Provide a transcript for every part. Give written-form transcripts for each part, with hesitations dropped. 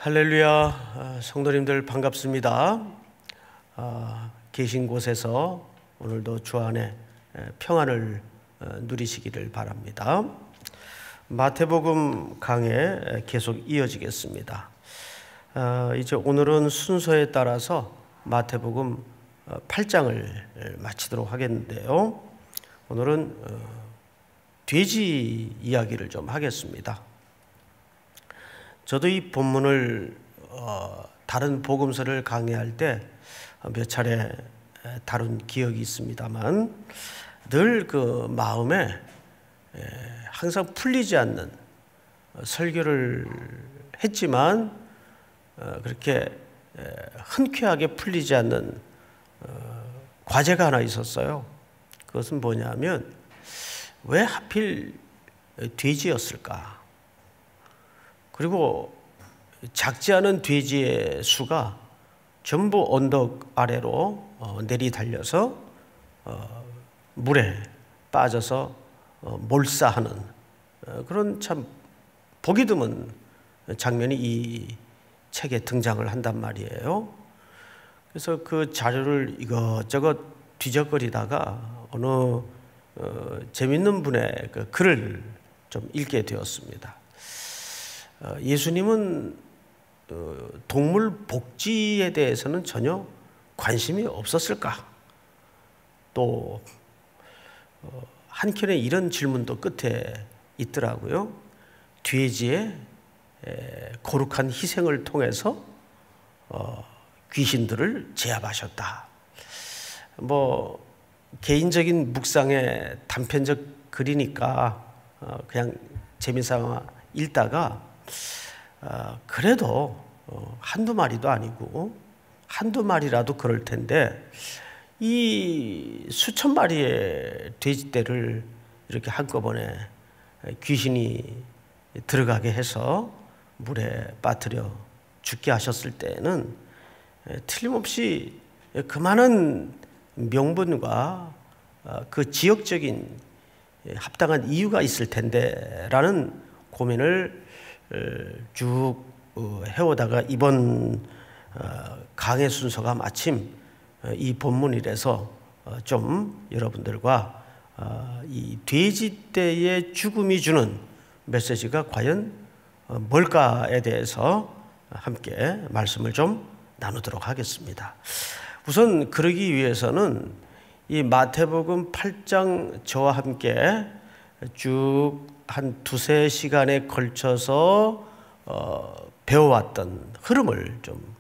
할렐루야, 성도님들 반갑습니다. 계신 곳에서 오늘도 주 안에 평안을 누리시기를 바랍니다. 마태복음 강해 계속 이어지겠습니다. 이제 오늘은 순서에 따라서 마태복음 8장을 마치도록 하겠는데요. 오늘은 돼지 이야기를 좀 하겠습니다. 저도 이 본문을 다른 복음서를 강의할 때 몇 차례 다룬 기억이 있습니다만 늘 그 마음에 항상 풀리지 않는 설교를 했지만 그렇게 흔쾌하게 풀리지 않는 과제가 하나 있었어요. 그것은 뭐냐면 왜 하필 돼지였을까? 그리고 작지 않은 돼지의 수가 전부 언덕 아래로 내리달려서 물에 빠져서 몰사하는 그런 참 보기 드문 장면이 이 책에 등장을 한단 말이에요. 그래서 그 자료를 이것저것 뒤적거리다가 어느 재밌는 분의 그 글을 좀 읽게 되었습니다. 예수님은 동물 복지에 대해서는 전혀 관심이 없었을까? 또 한켠에 이런 질문도 끝에 있더라고요. 돼지의 거룩한 희생을 통해서 귀신들을 제압하셨다. 뭐 개인적인 묵상의 단편적 글이니까 그냥 재미삼아 읽다가 그래도 한두 마리도 아니고 한두 마리라도 그럴 텐데 이 수천 마리의 돼지떼를 이렇게 한꺼번에 귀신이 들어가게 해서 물에 빠뜨려 죽게 하셨을 때는 틀림없이 그만한 명분과 그 지역적인 합당한 이유가 있을 텐데 라는 고민을 쭉 해오다가 이번 강의 순서가 마침 이 본문이라서 좀 여러분들과 이 돼지떼의 죽음이 주는 메시지가 과연 뭘까에 대해서 함께 말씀을 좀 나누도록 하겠습니다. 우선 그러기 위해서는 이 마태복음 8장 저와 함께 쭉 한 두세 시간에 걸쳐서 배워왔던 흐름을 좀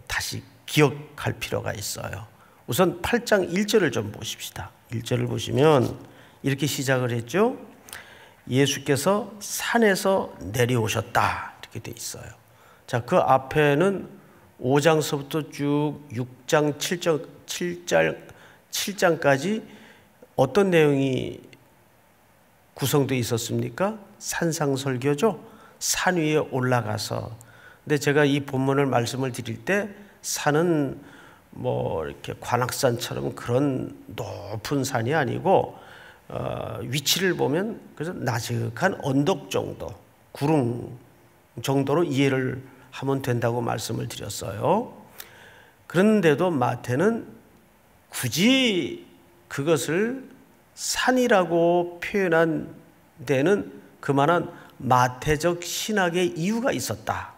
다시 기억할 필요가 있어요. 우선 8장 1절을 좀 보십시다. 1절을 보시면 이렇게 시작을 했죠. 예수께서 산에서 내려오셨다 이렇게 돼 있어요. 자, 그 앞에는 5장서부터 쭉 6장, 7장까지 어떤 내용이 구성되어 있었습니까? 산상설교죠. 산 위에 올라가서. 근데 제가 이 본문을 말씀을 드릴 때 산은 뭐 이렇게 관악산처럼 그런 높은 산이 아니고 위치를 보면 그래서 나직한 언덕 정도, 구름 정도로 이해를 하면 된다고 말씀을 드렸어요. 그런데도 마태는 굳이 그것을 산이라고 표현한 데는 그만한 마태적 신학의 이유가 있었다.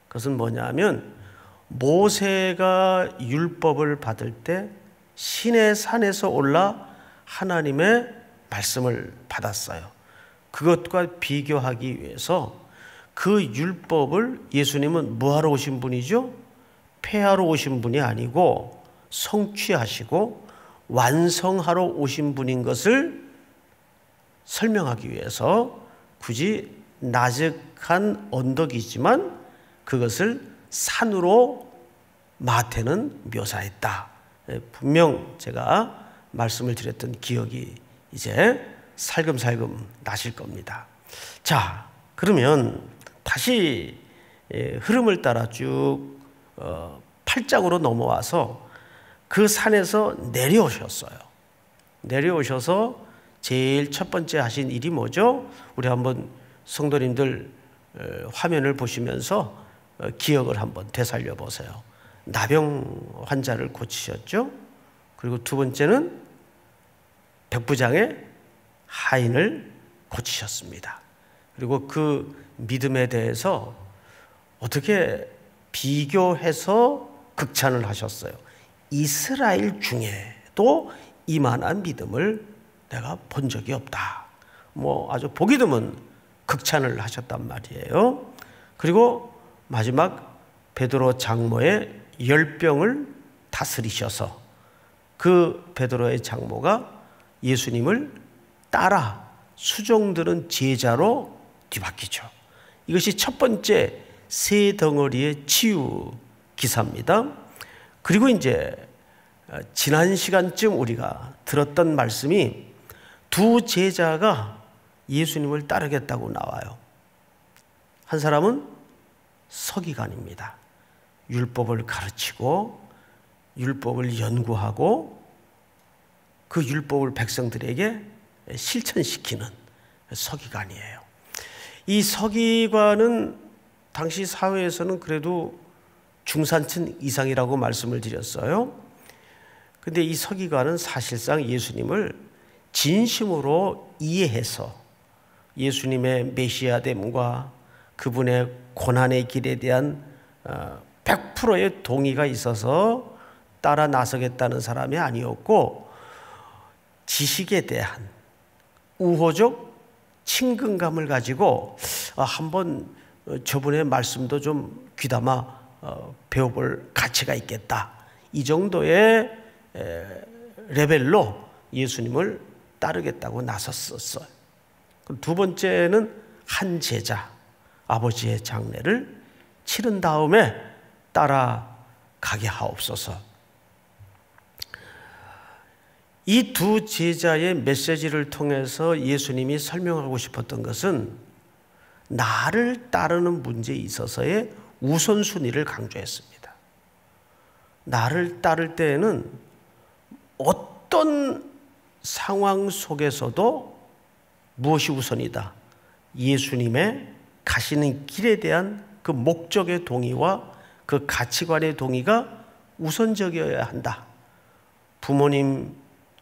그것은 뭐냐면 모세가 율법을 받을 때 시내 산에서 올라 하나님의 말씀을 받았어요. 그것과 비교하기 위해서 그 율법을 예수님은 뭐하러 오신 분이죠? 폐하러 오신 분이 아니고 성취하시고 완성하러 오신 분인 것을 설명하기 위해서 굳이 나직한 언덕이지만 그것을 산으로 마태는 묘사했다. 분명 제가 말씀을 드렸던 기억이 이제 살금살금 나실 겁니다. 자, 그러면 다시 흐름을 따라 쭉 8장으로 넘어와서 그 산에서 내려오셨어요. 내려오셔서 제일 첫 번째 하신 일이 뭐죠? 우리 한번 성도님들 화면을 보시면서 기억을 한번 되살려 보세요. 나병 환자를 고치셨죠. 그리고 두 번째는 백부장의 하인을 고치셨습니다. 그리고 그 믿음에 대해서 어떻게 비교해서 극찬을 하셨어요. 이스라엘 중에도 이만한 믿음을 내가 본 적이 없다. 아주 보기 드문 극찬을 하셨단 말이에요. 그리고 마지막 베드로 장모의 열병을 다스리셔서 그 베드로의 장모가 예수님을 따라 수종드는 제자로 뒤바뀌죠. 이것이 첫 번째 세 덩어리의 치유 기사입니다. 그리고 이제 지난 시간쯤 우리가 들었던 말씀이 두 제자가 예수님을 따르겠다고 나와요. 한 사람은 서기관입니다. 율법을 가르치고 율법을 연구하고 그 율법을 백성들에게 실천시키는 서기관이에요. 이 서기관은 당시 사회에서는 그래도 중산층 이상이라고 말씀을 드렸어요. 근데 이 서기관은 사실상 예수님을 진심으로 이해해서 예수님의 메시아됨과 그분의 고난의 길에 대한 100%의 동의가 있어서 따라 나서겠다는 사람이 아니었고, 지식에 대한 우호적 친근감을 가지고 한번 저분의 말씀도 좀 귀담아 배워볼 가치가 있겠다, 이 정도의 레벨로 예수님을 따르겠다고 나섰었어요. 두 번째는 한 제자, 아버지의 장례를 치른 다음에 따라가게 하옵소서. 이 두 제자의 메시지를 통해서 예수님이 설명하고 싶었던 것은 나를 따르는 문제에 있어서의 우선순위를 강조했습니다. 나를 따를 때에는 어떤 상황 속에서도 무엇이 우선이다? 예수님의 가시는 길에 대한 그 목적의 동의와 그 가치관의 동의가 우선적이어야 한다. 부모님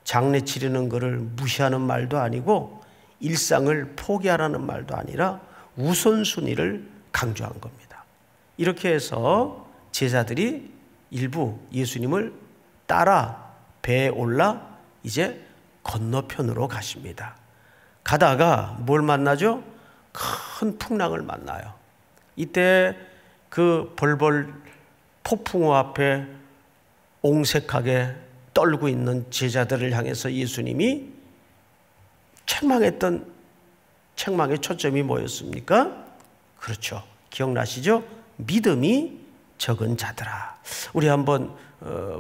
장례 치르는 것을 무시하는 말도 아니고 일상을 포기하라는 말도 아니라 우선순위를 강조한 겁니다. 이렇게 해서 제자들이 일부 예수님을 따라 배에 올라 이제 건너편으로 가십니다. 가다가 뭘 만나죠? 큰 풍랑을 만나요. 이때 그 벌벌 폭풍우 앞에 옹색하게 떨고 있는 제자들을 향해서 예수님이 책망의 초점이 뭐였습니까? 그렇죠. 기억나시죠? 믿음이 적은 자들아. 우리 한번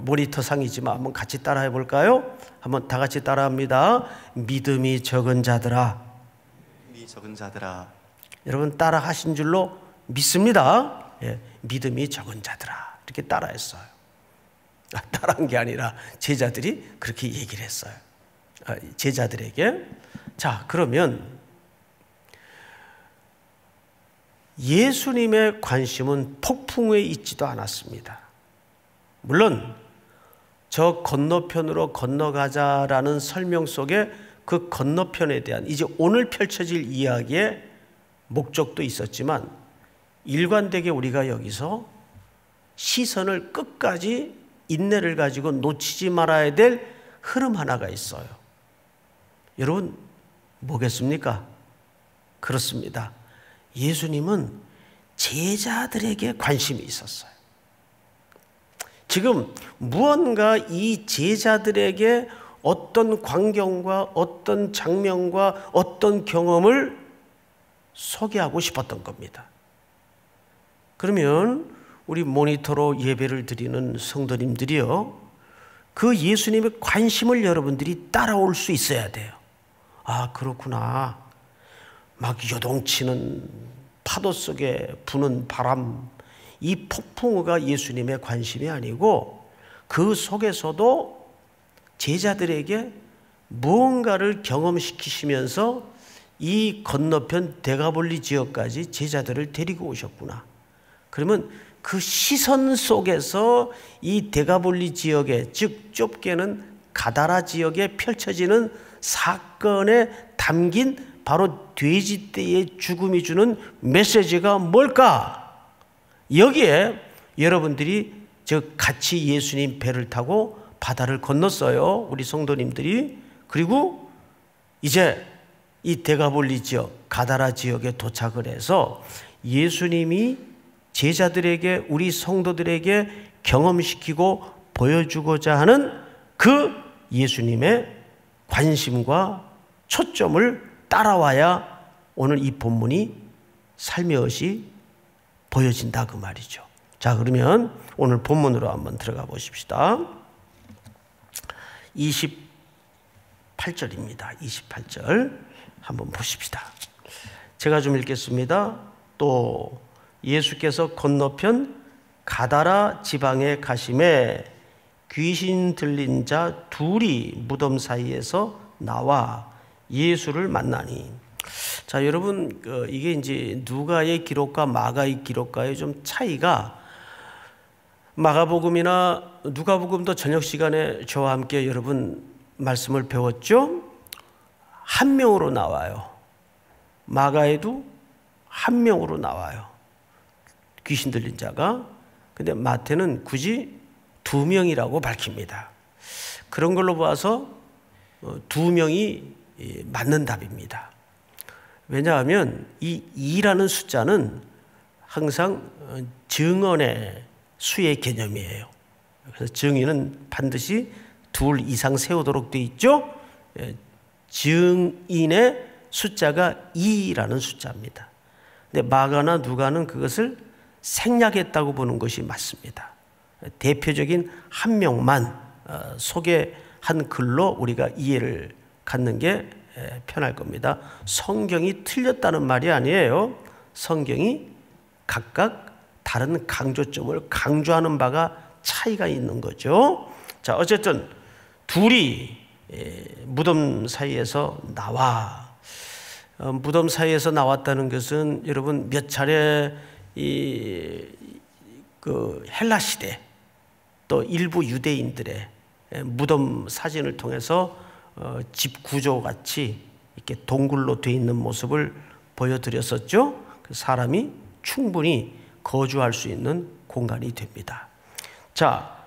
모니터상이지만 한번 같이 따라해 볼까요? 한번 다 같이 따라합니다. 믿음이 적은 자들아. 믿음이 적은 자들아. 여러분 따라 하신 줄로 믿습니다. 예, 믿음이 적은 자들아. 이렇게 따라했어요. 따라한 게 아니라 제자들이 그렇게 얘기를 했어요. 제자들에게. 자, 그러면 예수님의 관심은 폭풍우에 있지도 않았습니다. 물론 저 건너편으로 건너가자라는 설명 속에 그 건너편에 대한 이제 오늘 펼쳐질 이야기의 목적도 있었지만, 일관되게 우리가 여기서 시선을 끝까지 인내를 가지고 놓치지 말아야 될 흐름 하나가 있어요. 여러분 뭐겠습니까? 그렇습니다. 예수님은 제자들에게 관심이 있었어요. 지금 무언가 이 제자들에게 어떤 광경과 어떤 장면과 어떤 경험을 소개하고 싶었던 겁니다. 그러면 우리 모니터로 예배를 드리는 성도님들이요, 그 예수님의 관심을 여러분들이 따라올 수 있어야 돼요. 아, 그렇구나. 막 요동치는 파도 속에 부는 바람, 이 폭풍우가 예수님의 관심이 아니고 그 속에서도 제자들에게 무언가를 경험시키시면서 이 건너편 대가볼리 지역까지 제자들을 데리고 오셨구나. 그러면 그 시선 속에서 이 데가볼리 지역에, 즉 좁게는 가다라 지역에 펼쳐지는 사건에 담긴 바로 돼지떼의 죽음이 주는 메시지가 뭘까? 여기에 여러분들이 같이 예수님 배를 타고 바다를 건넜어요. 우리 성도님들이. 그리고 이제 이 데가볼리 지역, 가다라 지역에 도착을 해서 예수님이 제자들에게, 우리 성도들에게 경험시키고 보여주고자 하는 그 예수님의 관심과 초점을 따라와야 오늘 이 본문이 살며시 보여진다 그 말이죠. 자, 그러면 오늘 본문으로 한번 들어가 보십시다. 28절입니다. 28절 한번 보십시다. 제가 좀 읽겠습니다. 또 예수께서 건너편 가다라 지방에 가심에 귀신 들린 자 둘이 무덤 사이에서 나와 예수를 만나니. 자, 여러분, 이게 이제 누가의 기록과 마가의 기록과의 좀 차이가, 마가복음이나 누가복음도 저녁 시간에 저와 함께 여러분 말씀을 배웠죠? 한 명으로 나와요. 마가에도 한 명으로 나와요. 귀신 들린 자가. 근데 마태는 굳이 두 명이라고 밝힙니다. 그런 걸로 봐서 두 명이 맞는 답입니다. 왜냐하면 이 2라는 숫자는 항상 증언의 수의 개념이에요. 그래서 증인은 반드시 둘 이상 세우도록 되어 있죠. 증인의 숫자가 2라는 숫자입니다. 근데 마가나 누가는 그것을 생략했다고 보는 것이 맞습니다. 대표적인 한 명만 소개한 글로 우리가 이해를 갖는 게 편할 겁니다. 성경이 틀렸다는 말이 아니에요. 성경이 각각 다른 강조점을 강조하는 바가 차이가 있는 거죠. 자, 어쨌든 둘이 무덤 사이에서 나와. 무덤 사이에서 나왔다는 것은 여러분 몇 차례 그 헬라 시대 또 일부 유대인들의 무덤 사진을 통해서 집 구조 같이 이렇게 동굴로 되어 있는 모습을 보여드렸었죠. 사람이 충분히 거주할 수 있는 공간이 됩니다. 자,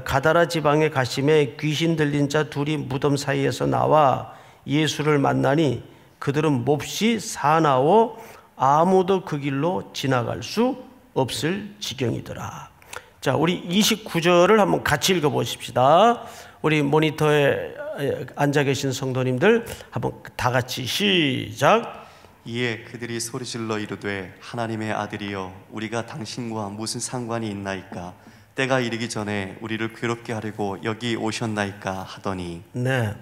가다라 지방에 가심에 귀신 들린 자 둘이 무덤 사이에서 나와 예수를 만나니 그들은 몹시 사나워 아무도 그 길로 지나갈 수 없을 지경이더라. 자, 우리 29절을 한번 같이 읽어보십시다. 우리 모니터에 앉아 계신 성도님들 한번 다 같이 시작. 이에 그들이 소리질러 이르되 하나님의 아들이여 우리가 당신과 무슨 상관이 있나이까? 때가 이르기 전에 우리를 괴롭게 하려고 여기 오셨나이까 하더니. 네,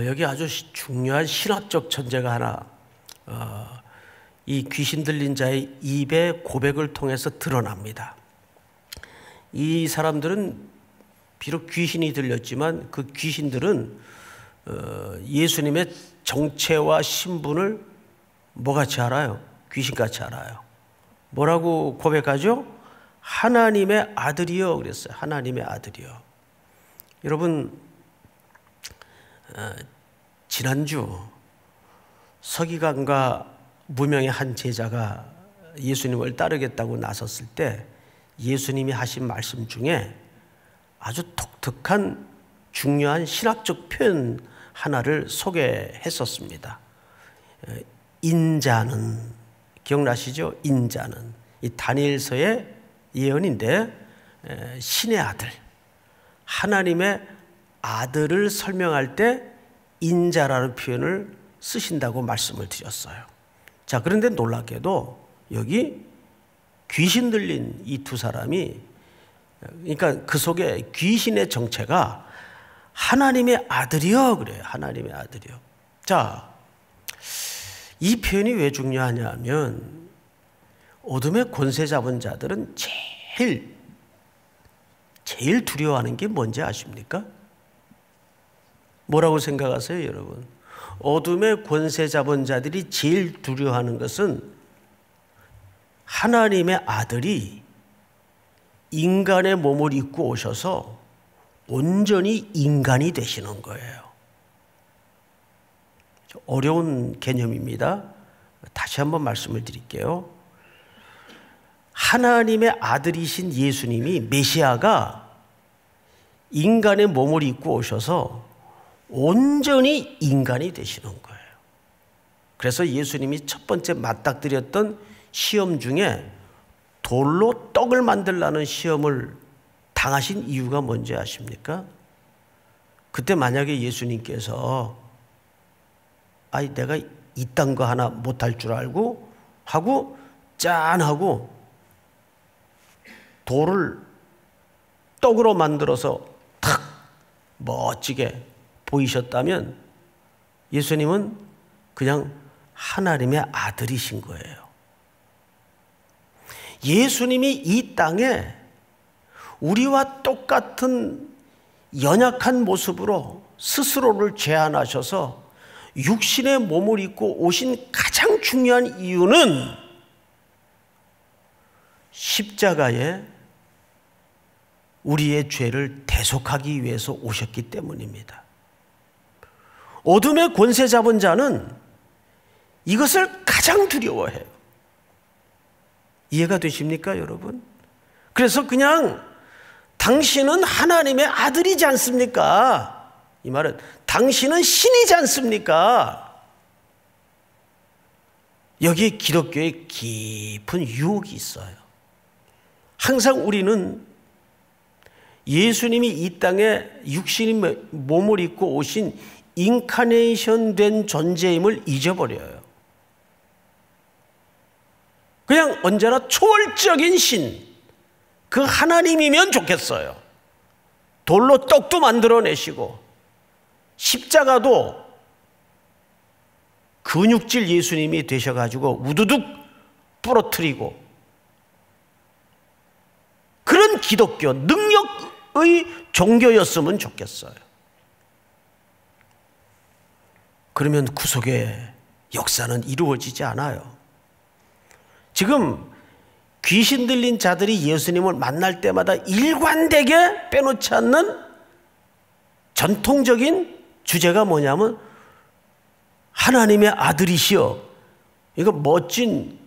여기 아주 중요한 신학적 전제가 하나 이 귀신 들린 자의 입의 고백을 통해서 드러납니다. 이 사람들은 비록 귀신이 들렸지만 그 귀신들은 예수님의 정체와 신분을 뭐같이 알아요? 귀신같이 알아요. 뭐라고 고백하죠? 하나님의 아들이요 그랬어요. 하나님의 아들이요. 여러분, 지난주 서기관과 무명의 한 제자가 예수님을 따르겠다고 나섰을 때 예수님이 하신 말씀 중에 아주 독특한 중요한 신학적 표현 하나를 소개했었습니다. 인자는, 기억나시죠? 인자는 이 다니엘서의 예언인데 신의 아들, 하나님의 아들을 설명할 때 인자라는 표현을 쓰신다고 말씀을 드렸어요. 자, 그런데 놀랍게도 여기 귀신 들린 이 두 사람이, 그러니까 그 속에 귀신의 정체가 하나님의 아들이요 그래요. 하나님의 아들이요. 자, 이 표현이 왜 중요하냐 하면 어둠의 권세 잡은 자들은 제일 두려워하는 게 뭔지 아십니까? 뭐라고 생각하세요, 여러분? 어둠의 권세 잡은 자들이 제일 두려워하는 것은 하나님의 아들이 인간의 몸을 입고 오셔서 온전히 인간이 되시는 거예요. 어려운 개념입니다. 다시 한번 말씀을 드릴게요. 하나님의 아들이신 예수님이, 메시아가 인간의 몸을 입고 오셔서 온전히 인간이 되시는 거예요. 그래서 예수님이 첫 번째 맞닥뜨렸던 시험 중에 돌로 떡을 만들라는 시험을 당하신 이유가 뭔지 아십니까? 그때 만약에 예수님께서 내가 이딴 거 하나 못할 줄 알고 하고 짠하고 돌을 떡으로 만들어서 탁 멋지게 보이셨다면 예수님은 그냥 하나님의 아들이신 거예요. 예수님이 이 땅에 우리와 똑같은 연약한 모습으로 스스로를 제한하셔서 육신의 몸을 입고 오신 가장 중요한 이유는 십자가에 우리의 죄를 대속하기 위해서 오셨기 때문입니다. 어둠의 권세 잡은 자는 이것을 가장 두려워해요. 이해가 되십니까, 여러분? 그래서 그냥 당신은 하나님의 아들이지 않습니까? 이 말은 당신은 신이지 않습니까? 여기에 기독교의 깊은 유혹이 있어요. 항상 우리는 예수님이 이 땅에 육신의 몸을 입고 오신 인카네이션 된 존재임을 잊어버려요. 그냥 언제나 초월적인 신, 그 하나님이면 좋겠어요. 돌로 떡도 만들어내시고 십자가도 근육질 예수님이 되셔가지고 우두둑 부러뜨리고 그런 기독교, 능력의 종교였으면 좋겠어요. 그러면 구속의 역사는 이루어지지 않아요. 지금 귀신 들린 자들이 예수님을 만날 때마다 일관되게 빼놓지 않는 전통적인 주제가 뭐냐면 하나님의 아들이시여. 이거 멋진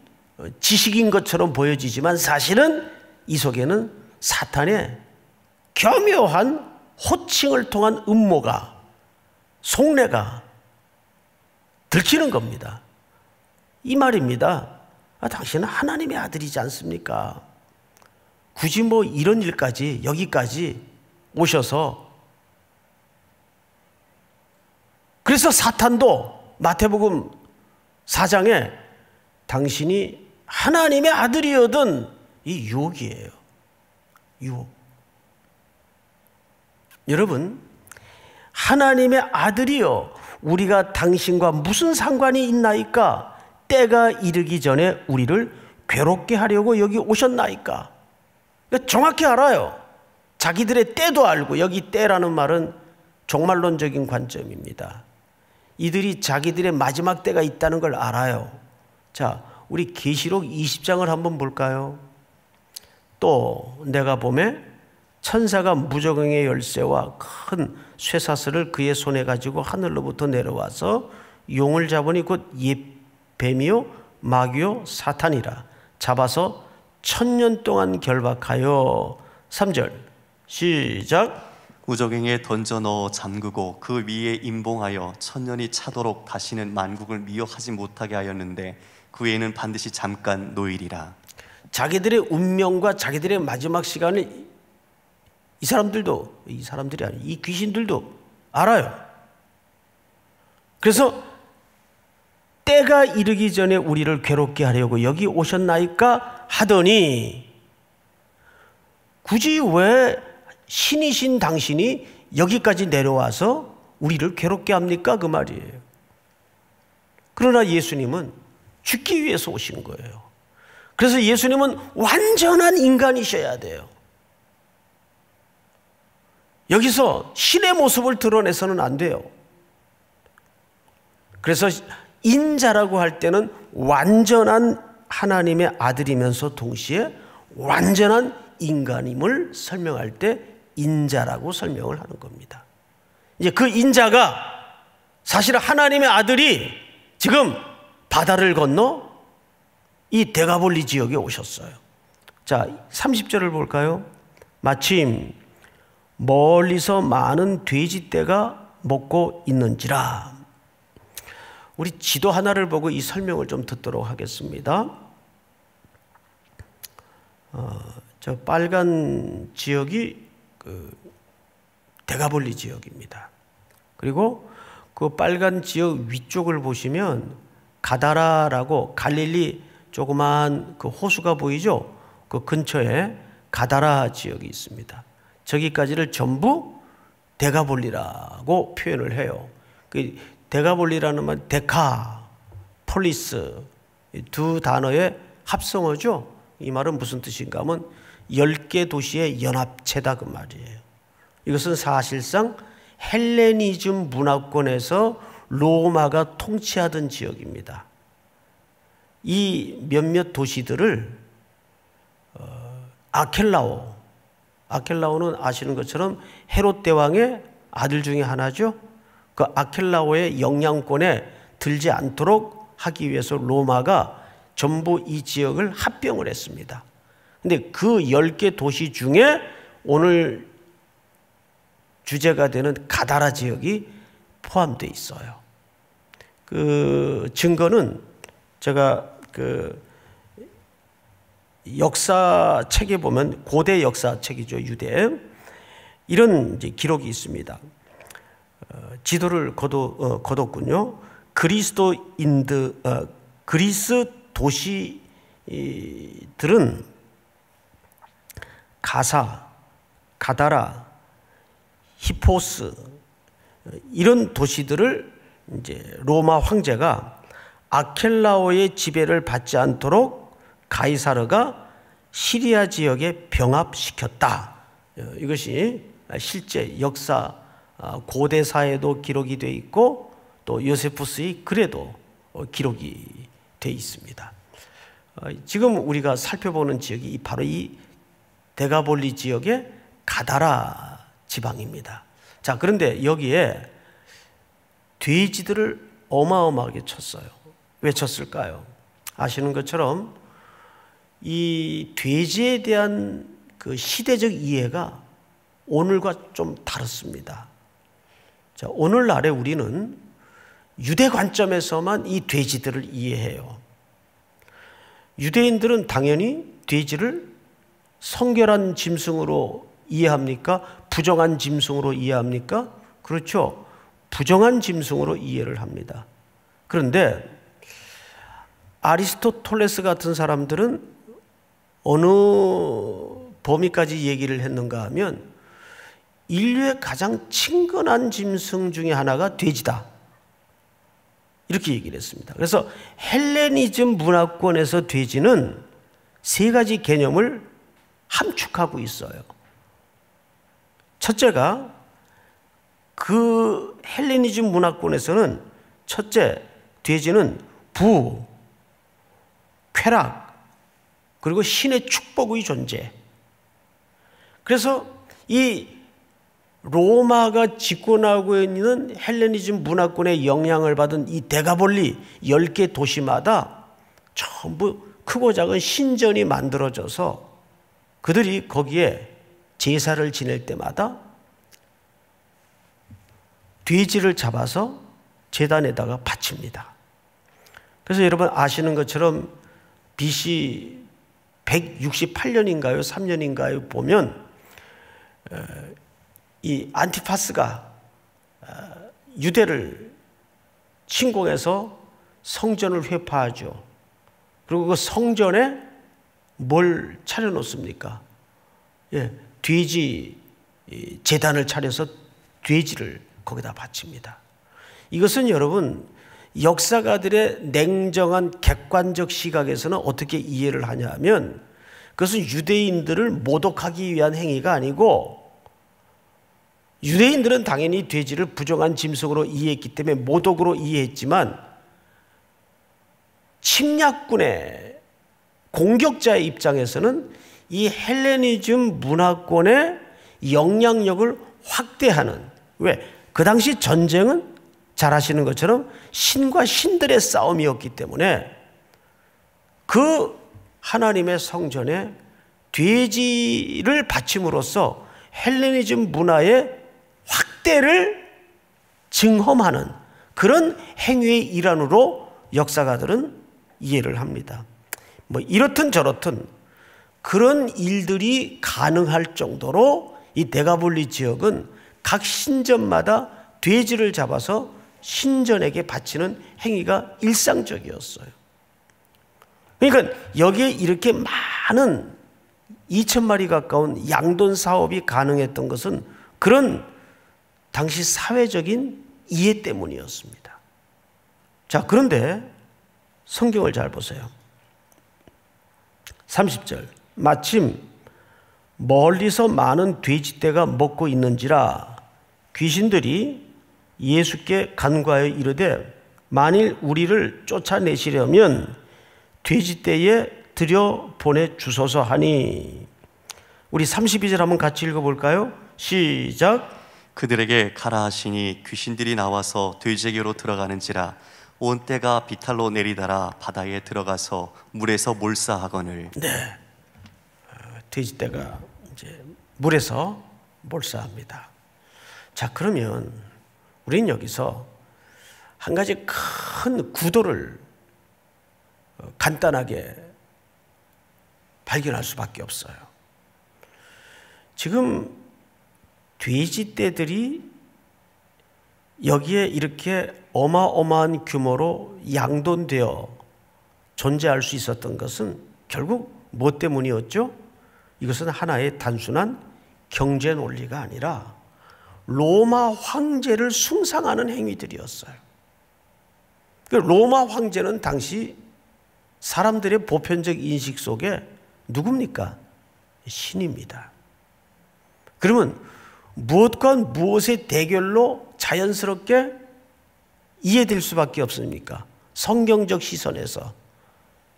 지식인 것처럼 보여지지만 사실은 이 속에는 사탄의 교묘한 호칭을 통한 음모가, 속내가 들키는 겁니다. 이 말입니다. 당신은 하나님의 아들이지 않습니까? 굳이 뭐 이런 일까지 여기까지 오셔서, 그래서 사탄도 마태복음 4장에 당신이 하나님의 아들이거든, 이 유혹이에요. 유혹. 여러분, 하나님의 아들이여 우리가 당신과 무슨 상관이 있나이까? 때가 이르기 전에 우리를 괴롭게 하려고 여기 오셨나이까? 정확히 알아요. 자기들의 때도 알고, 여기 때라는 말은 종말론적인 관점입니다. 이들이 자기들의 마지막 때가 있다는 걸 알아요. 자, 우리 계시록 20장을 한번 볼까요? 또 내가 보매 천사가 무저갱의 열쇠와 큰 쇠사슬을 그의 손에 가지고 하늘로부터 내려와서 용을 잡으니 곧 뱀이요 마귀요 사탄이라 잡아서 1000년 동안 결박하여. 3절 시작. 무저갱에 던져 넣어 잠그고 그 위에 임봉하여 1000년이 차도록 다시는 만국을 미혹하지 못하게 하였는데 그 위에는 반드시 잠깐 놓이리라. 자기들의 운명과 자기들의 마지막 시간을 이사람들이 아니에요. 이 귀신들도 알아요. 그래서 때가 이르기 전에 우리를 괴롭게 하려고 여기 오셨나이까 하더니, 굳이 왜 신이신 당신이 여기까지 내려와서 우리를 괴롭게 합니까? 그 말이에요. 그러나 예수님은 죽기 위해서 오신 거예요. 그래서 예수님은 완전한 인간이셔야 돼요. 여기서 신의 모습을 드러내서는 안 돼요. 그래서 인자라고 할 때는 완전한 하나님의 아들이면서 동시에 완전한 인간임을 설명할 때 인자라고 설명을 하는 겁니다. 이제 그 인자가 사실 하나님의 아들이 지금 바다를 건너 이 데가볼리 지역에 오셨어요. 자, 30절을 볼까요? 마침 멀리서 많은 돼지떼가 먹고 있는지라. 우리 지도 하나를 보고 이 설명을 좀 듣도록 하겠습니다. 저 빨간 지역이 그 데가볼리 지역입니다. 그리고 그 빨간 지역 위쪽을 보시면 가다라라고 갈릴리 조그만 그 호수가 보이죠? 그 근처에 가다라 지역이 있습니다. 저기까지를 전부 데가볼리라고 표현을 해요. 그 데가볼리라는 말, 데카, 폴리스 두 단어의 합성어죠. 이 말은 무슨 뜻인가 하면 10개 도시의 연합체다 그 말이에요. 이것은 사실상 헬레니즘 문화권에서 로마가 통치하던 지역입니다. 이 몇몇 도시들을 아켈라오는 아시는 것처럼 헤롯 대왕의 아들 중에 하나죠. 그 아켈라오의 영향권에 들지 않도록 하기 위해서 로마가 전부 이 지역을 합병을 했습니다. 근데 그 10개 도시 중에 오늘 주제가 되는 가다라 지역이 포함되어 있어요. 그 증거는 제가 그 역사책에 보면 고대 역사책이죠. 유대. 이런 이제 기록이 있습니다. 지도를 거뒀군요. 그리스 도시들은 가사, 가다라, 히포스 이런 도시들을 이제 로마 황제가 아켈라오의 지배를 받지 않도록 가이사르가 시리아 지역에 병합시켰다. 이것이 실제 역사 고대사에도 기록이 되어 있고 또 요세푸스의 글에도 기록이 되어 있습니다. 지금 우리가 살펴보는 지역이 바로 이 데가볼리 지역의 가다라 지방입니다. 자, 그런데 여기에 돼지들을 어마어마하게 쳤어요. 왜 쳤을까요? 아시는 것처럼 이 돼지에 대한 그 시대적 이해가 오늘과 좀 다릅니다. 자, 오늘날에 우리는 유대 관점에서만 이 돼지들을 이해해요. 유대인들은 당연히 돼지를 성결한 짐승으로 이해합니까? 부정한 짐승으로 이해합니까? 그렇죠. 부정한 짐승으로 이해를 합니다. 그런데 아리스토텔레스 같은 사람들은 어느 범위까지 얘기를 했는가 하면 인류의 가장 친근한 짐승 중에 하나가 돼지다. 이렇게 얘기를 했습니다. 그래서 헬레니즘 문화권에서 돼지는 세 가지 개념을 함축하고 있어요. 첫째가 그 헬레니즘 문화권에서는 첫째, 돼지는 부, 쾌락, 그리고 신의 축복의 존재. 그래서 이 로마가 집권하고 있는 헬레니즘 문화권의 영향을 받은 이 데가볼리 10개 도시마다 전부 크고 작은 신전이 만들어져서 그들이 거기에 제사를 지낼 때마다 돼지를 잡아서 제단에다가 바칩니다. 그래서 여러분 아시는 것처럼 BC 168년인가요? 3년인가요? 보면 이 안티파스가 유대를 침공해서 성전을 회파하죠. 그리고 그 성전에 뭘 차려놓습니까? 돼지 제단을 차려서 돼지를 거기다 바칩니다. 이것은 여러분 역사가들의 냉정한 객관적 시각에서는 어떻게 이해를 하냐 하면 그것은 유대인들을 모독하기 위한 행위가 아니고 유대인들은 당연히 돼지를 부정한 짐승으로 이해했기 때문에 모독으로 이해했지만 침략군의 공격자의 입장에서는 이 헬레니즘 문화권의 영향력을 확대하는, 왜? 그 당시 전쟁은 잘 아시는 것처럼 신과 신들의 싸움이었기 때문에 그 하나님의 성전에 돼지를 바침으로써 헬레니즘 문화의 확대를 증험하는 그런 행위의 일환으로 역사가들은 이해를 합니다. 뭐 이렇든 저렇든 그런 일들이 가능할 정도로 이 데가볼리 지역은 각 신전마다 돼지를 잡아서 신전에게 바치는 행위가 일상적이었어요. 그러니까 여기에 이렇게 많은 2,000마리 가까운 양돈 사업이 가능했던 것은 그런 당시 사회적인 이해 때문이었습니다. 자, 그런데 성경을 잘 보세요. 30절. 마침 멀리서 많은 돼지떼가 먹고 있는지라 귀신들이 예수께 간구하여 이르되 만일 우리를 쫓아내시려면 돼지떼에 들여보내 주소서 하니. 우리 32절 한번 같이 읽어볼까요? 시작. 그들에게 가라 하시니 귀신들이 나와서 돼지에게로 들어가는지라 온 떼가 비탈로 내리달아 바다에 들어가서 물에서 몰사하거늘. 네, 돼지떼가 이제 물에서 몰사합니다. 자, 그러면 우리는 여기서 한 가지 큰 구도를 간단하게 발견할 수밖에 없어요. 지금 돼지떼들이 여기에 이렇게 어마어마한 규모로 양돈되어 존재할 수 있었던 것은 결국 뭐 때문이었죠? 이것은 하나의 단순한 경제 논리가 아니라 로마 황제를 숭상하는 행위들이었어요. 로마 황제는 당시 사람들의 보편적 인식 속에 누굽니까? 신입니다. 그러면 무엇과 무엇의 대결로 자연스럽게 이해될 수밖에 없습니까? 성경적 시선에서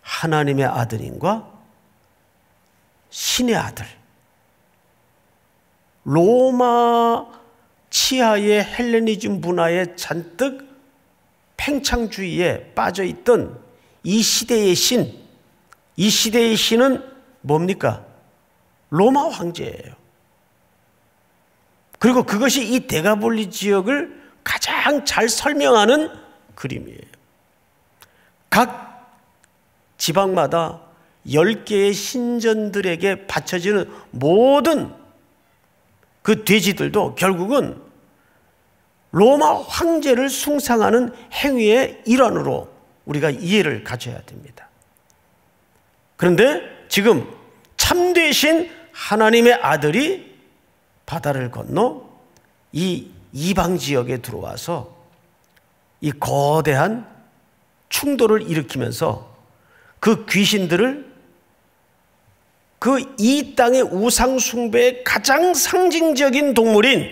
하나님의 아들인과 신의 아들. 로마 치하의 헬레니즘 문화에 잔뜩 팽창주의에 빠져있던 이 시대의 신, 이 시대의 신은 뭡니까? 로마 황제예요. 그리고 그것이 이 데가볼리 지역을 가장 잘 설명하는 그림이에요. 각 지방마다 10개의 신전들에게 바쳐지는 모든 그 돼지들도 결국은 로마 황제를 숭상하는 행위의 일환으로 우리가 이해를 가져야 됩니다. 그런데 지금 참되신 하나님의 아들이 바다를 건너 이 이방 지역에 들어와서 이 거대한 충돌을 일으키면서 그 귀신들을 그 이 땅의 우상 숭배의 가장 상징적인 동물인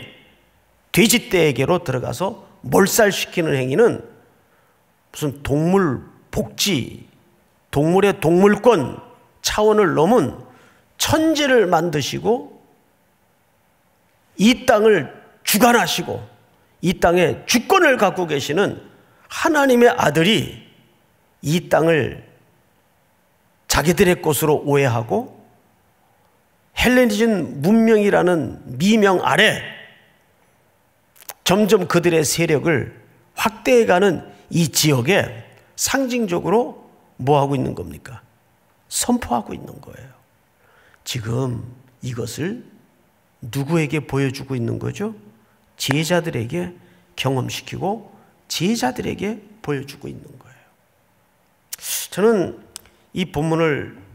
돼지떼에게로 들어가서 몰살시키는 행위는 무슨 동물 복지, 동물의 동물권 차원을 넘은 천지를 만드시고 이 땅을 주관하시고 이 땅에 주권을 갖고 계시는 하나님의 아들이 이 땅을 자기들의 것으로 오해하고 헬레니즘 문명이라는 미명 아래 점점 그들의 세력을 확대해가는 이 지역에 상징적으로 뭐하고 있는 겁니까? 선포하고 있는 거예요. 지금 이것을 누구에게 보여주고 있는 거죠? 제자들에게 경험시키고 제자들에게 보여주고 있는 거예요. 저는 이 본문을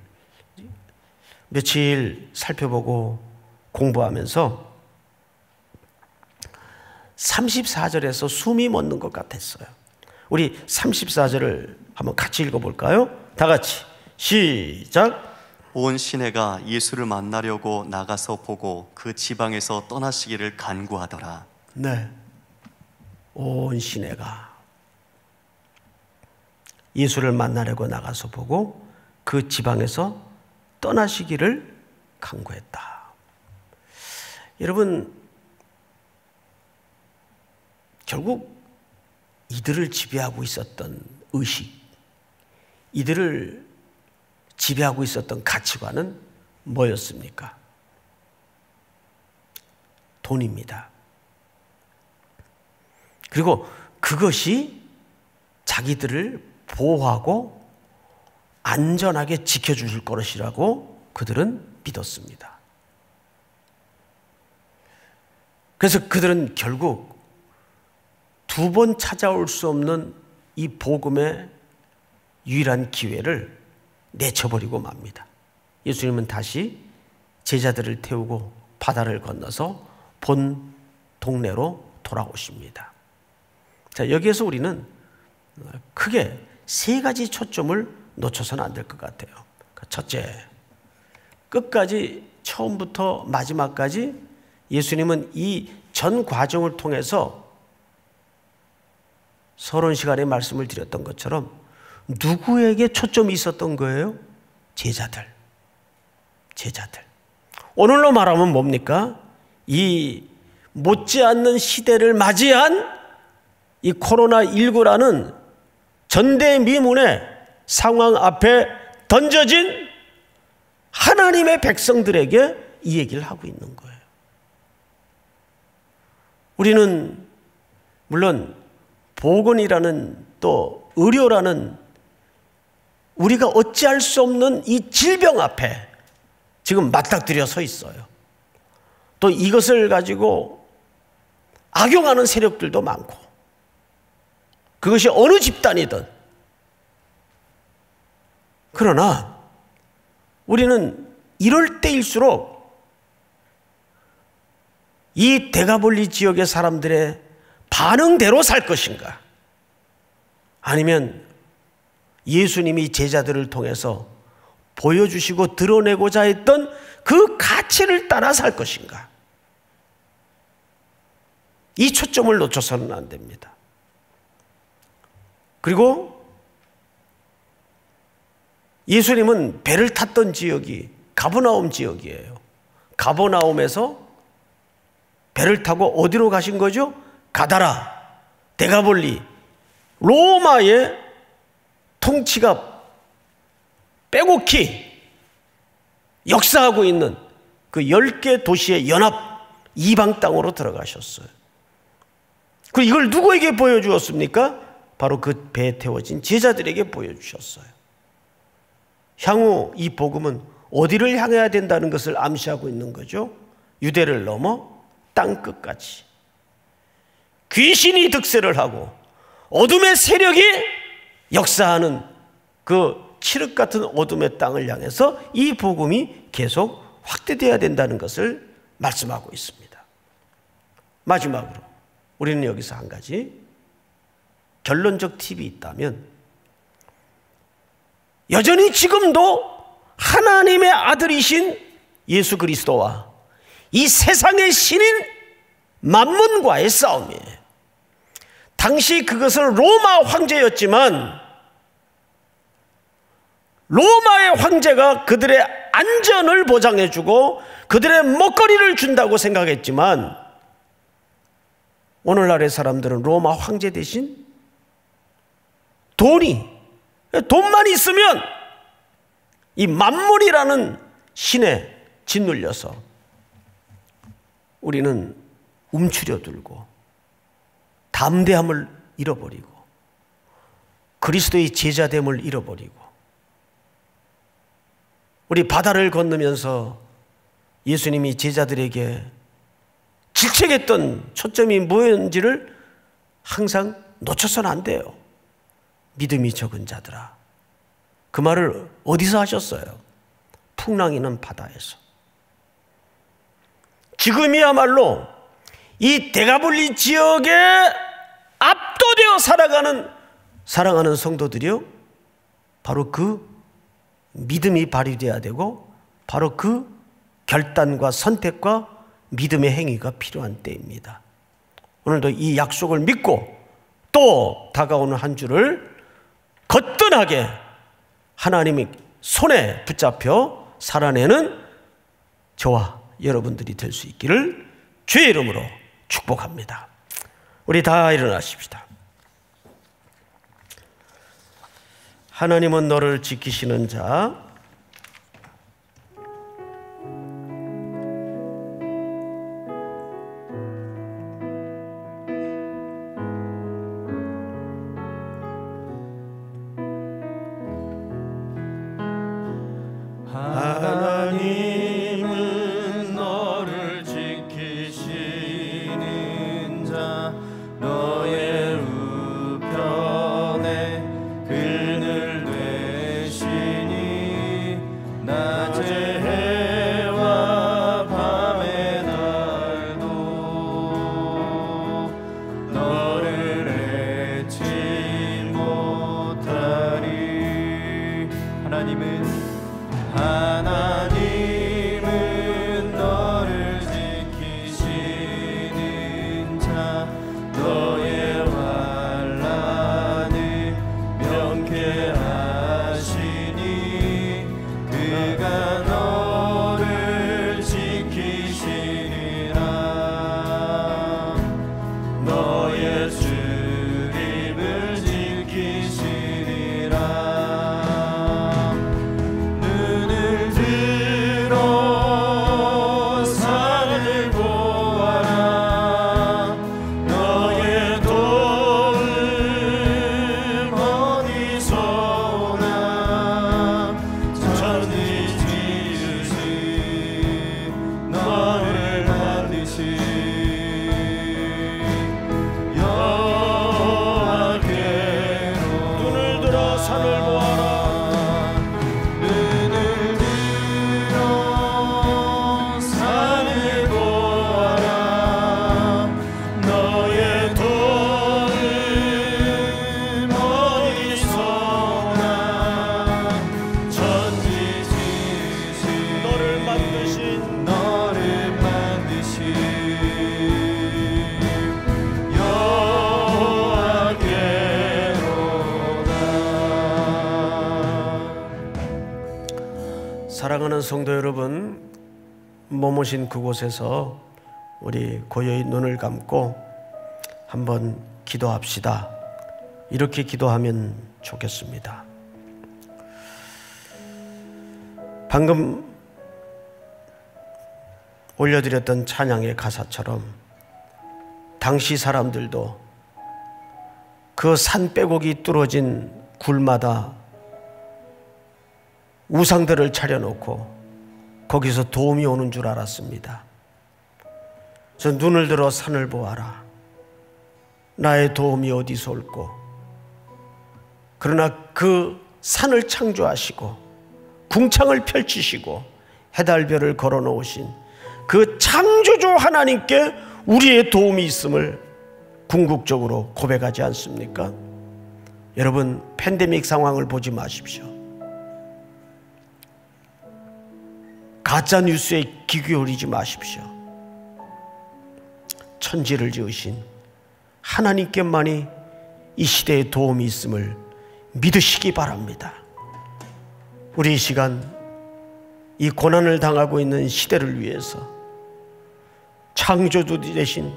며칠 살펴보고 공부하면서 34절에서 숨이 멎는 것 같았어요. 우리 34절을 한번 같이 읽어볼까요? 다 같이 시작. 온 시내가 예수를 만나려고 나가서 보고 그 지방에서 떠나시기를 간구하더라. 네, 온 시내가 예수를 만나려고 나가서 보고 그 그 지방에서 떠나시기를 간구했다. 여러분, 결국 이들을 지배하고 있었던 의식, 이들을 지배하고 있었던 가치관은 뭐였습니까? 돈입니다. 그리고 그것이 자기들을 보호하고 안전하게 지켜줄 것이라고 그들은 믿었습니다. 그래서 그들은 결국 두 번 찾아올 수 없는 이 복음의 유일한 기회를 내쳐버리고 맙니다. 예수님은 다시 제자들을 태우고 바다를 건너서 본 동네로 돌아오십니다. 자, 여기에서 우리는 크게 세 가지 초점을 놓쳐서는 안 될 것 같아요. 첫째, 끝까지 처음부터 마지막까지 예수님은 이 전 과정을 통해서 서론 시간에 말씀을 드렸던 것처럼 누구에게 초점이 있었던 거예요? 제자들. 오늘로 말하면 뭡니까? 이 못지않는 시대를 맞이한 이 코로나19라는 전대미문의 상황 앞에 던져진 하나님의 백성들에게 이 얘기를 하고 있는 거예요. 우리는 물론 보건이라는 또 의료라는 우리가 어찌할 수 없는 이 질병 앞에 지금 맞닥뜨려 서 있어요. 또 이것을 가지고 악용하는 세력들도 많고, 그것이 어느 집단이든. 그러나 우리는 이럴 때일수록 이 데가볼리 지역의 사람들의 반응대로 살 것인가, 아니면 예수님이 제자들을 통해서 보여주시고 드러내고자 했던 그 가치를 따라 살 것인가, 이 초점을 놓쳐서는 안 됩니다. 그리고 예수님은 배를 탔던 지역이 가버나움 지역이에요. 가버나움에서 배를 타고 어디로 가신 거죠? 가다라, 데가볼리, 로마의 통치가 빼곡히 역사하고 있는 그 10개 도시의 연합 이방 땅으로 들어가셨어요. 그리고 이걸 누구에게 보여주었습니까? 바로 그 배에 태워진 제자들에게 보여주셨어요. 향후 이 복음은 어디를 향해야 된다는 것을 암시하고 있는 거죠. 유대를 넘어 땅끝까지 귀신이 득세를 하고 어둠의 세력이 역사하는 그 칠흑 같은 어둠의 땅을 향해서 이 복음이 계속 확대되어야 된다는 것을 말씀하고 있습니다. 마지막으로 우리는 여기서 한 가지 결론적 팁이 있다면, 여전히 지금도 하나님의 아들이신 예수 그리스도와 이 세상의 신인 만문과의 싸움이에요. 당시 그것은 로마 황제였지만 로마의 황제가 그들의 안전을 보장해주고 그들의 먹거리를 준다고 생각했지만, 오늘날의 사람들은 로마 황제 대신 돈만 있으면 이 만물이라는 신에 짓눌려서 우리는 움츠려들고 담대함을 잃어버리고 그리스도의 제자됨을 잃어버리고, 우리 바다를 건너면서 예수님이 제자들에게 질책했던 초점이 뭐였는지를 항상 놓쳐서는 안 돼요. 믿음이 적은 자들아. 그 말을 어디서 하셨어요? 풍랑이는 바다에서. 지금이야말로 이 데가볼리 지역에 압도되어 사랑하는 성도들이요, 바로 그 믿음이 발휘되어야 되고, 바로 그 결단과 선택과 믿음의 행위가 필요한 때입니다. 오늘도 이 약속을 믿고 또 다가오는 한 주를 거뜬하게 하나님이 손에 붙잡혀 살아내는 저와 여러분들이 될 수 있기를 주의 이름으로 축복합니다. 우리 다 일어나십시다. 하나님은 너를 지키시는 자, 하나님은 너를 지키시는 자, 너의 우편에 그늘 되시니 낮에 해와 밤의 달도 너를 해치 못하리. 하나님은 너를 지키시는 자, 너의 환난을 명쾌하시니 그가 너를 지키시리라. 너의 출입을 지키시리라. 사랑하는 성도 여러분, 머무신 그곳에서 우리 고요히 눈을 감고 한번 기도합시다. 이렇게 기도하면 좋겠습니다. 방금 올려드렸던 찬양의 가사처럼 당시 사람들도 그 산 빼곡이 뚫어진 굴마다 우상들을 차려놓고 거기서 도움이 오는 줄 알았습니다. 저 눈을 들어 산을 보아라. 나의 도움이 어디서 올꼬. 그러나 그 산을 창조하시고 궁창을 펼치시고 해달별을 걸어놓으신 그 창조주 하나님께 우리의 도움이 있음을 궁극적으로 고백하지 않습니까? 여러분, 팬데믹 상황을 보지 마십시오. 가짜 뉴스에 귀 기울이지 마십시오. 천지를 지으신 하나님께만이 이 시대에 도움이 있음을 믿으시기 바랍니다. 우리 이 시간 이 고난을 당하고 있는 시대를 위해서 창조주 되신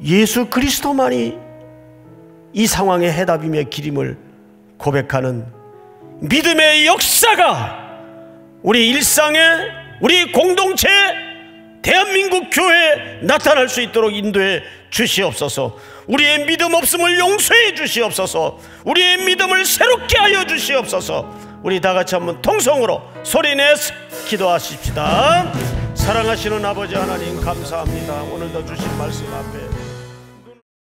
예수 그리스도만이 이 상황의 해답이며 길임을 고백하는 믿음의 역사가 우리 일상에, 우리 공동체, 대한민국 교회에 나타날 수 있도록 인도해 주시옵소서. 우리의 믿음 없음을 용서해 주시옵소서. 우리의 믿음을 새롭게 하여 주시옵소서. 우리 다 같이 한번 통성으로 소리내서 기도하십시다. 사랑하시는 아버지 하나님, 감사합니다. 오늘도 주신 말씀 앞에